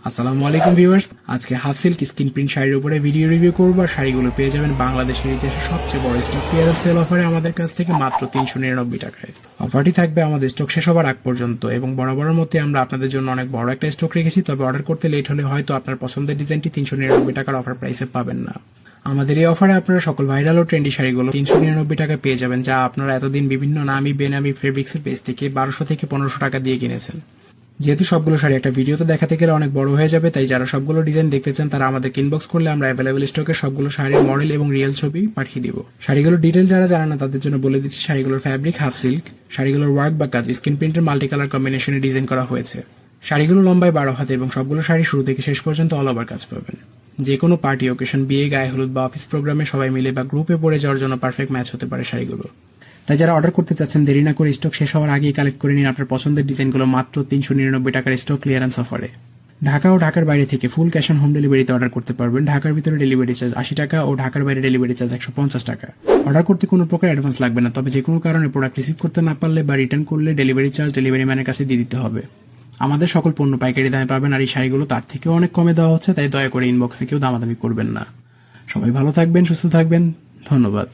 আসসালামু আলাইকুম ভিউয়ার্স, আজকে হাফ সিল্ক স্কিন প্রিন্ট শাড়ির উপরে ভিডিও রিভিউ করবো। আর শাড়িগুলো পেয়ে যাবেন বাংলাদেশের ইতিহাসে সবচেয়ে বড় স্টক ক্লিয়ারেন্স সেল অফারে আমাদের কাছ থেকে মাত্র 399 টাকায়। অফারটি থাকবে আমাদের স্টক শেষ হওয়ার আগ পর্যন্ত এবং বরাবরের মধ্যে আমরা আপনাদের জন্য অনেক বড় একটা স্টক রেখেছি। তবে অর্ডার করতে লেট হলে হয়তো আপনার পছন্দের ডিজাইনটি 399 টাকার অফার প্রাইসে পাবেন না। আমাদের এই অফারে আপনারা সকল ভাইরাল ও ট্রেন্ডি শাড়িগুলো 399 টাকা পেয়ে যাবেন, যা আপনারা এতদিন বিভিন্ন নামি বেনামি ফেব্রিক্সের পেজ থেকে 1200 থেকে 1500 টাকা দিয়ে কিনেছেন। যেহেতু সবগুলো শাড়ি একটা ভিডিওতে দেখাতে গেলে অনেক বড় হয়ে যাবে, তাই যারা সবগুলো ডিজাইন দেখতে চান তারা আমাদের ইনবক্স করলে আমরা অ্যাভেলেবল স্টকের সবগুলো শাড়ির মডেল এবং রিয়েল ছবি পাঠিয়ে দিব। শাড়িগুলোর ডিটেল যারা জানেন না তাদের জন্য বলে দিচ্ছি, শাড়িগুলোর ফ্যাব্রিক হাফ সিল্ক, শাড়িগুলোর ওয়ার্ক বা কাজ স্কিন প্রিন্টের মাল্টি কালার কম্বিনেশনে ডিজাইন করা হয়েছে। শাড়িগুলো লম্বায় 12 হাতে এবং সবগুলো শাড়ি শুরু থেকে শেষ পর্যন্ত অল ওভার কাজ পাবেন। যে কোনো পার্টি ওকেশন, বিয়ে, গায়ে হলুদ বা অফিস প্রোগ্রামে সবাই মিলে বা গ্রুপে পরে যাওয়ার জন্য পারফেক্ট ম্যাচ হতে পারে শাড়িগুলো। তাই যারা অর্ডার করতে চাচ্ছেন দেরি না করে স্টক শেষ হওয়ার আগেই কালেক্ট করে নিন আপনার পছন্দের ডিজাইনগুলো মাত্র 399 টাকার স্টক ক্লিয়ারেন্স অফারে। ঢাকা ও ঢাকার বাইরে থেকে ফুল ক্যাশ অন হোম ডেলিভারিতে অর্ডার করতে পারবেন। ঢাকার ভিতরে ডেলিভারি চার্জ 80 টাকা ও ঢাকার বাইরে ডেলিভারি চার্জ 150 টাকা। অর্ডার করতে কোনো প্রকার অ্যাডভান্স লাগবে না, তবে যে কোনো কারণে প্রোডাক্ট রিসিভ করতে না পারলে বা রিটার্ন করলে ডেলিভারি চার্জ ডেলিভারি ম্যানের কাছে দিয়ে দিতে হবে। আমাদের সকল পণ্য পাইকারি দামে পাবেন, আর এই শাড়িগুলো তার থেকেও অনেক কমে দেওয়া হচ্ছে, তাই দয়া করে ইনবক্স থেকেও দামাদামি করবেন না। সবাই ভালো থাকবেন, সুস্থ থাকবেন, ধন্যবাদ।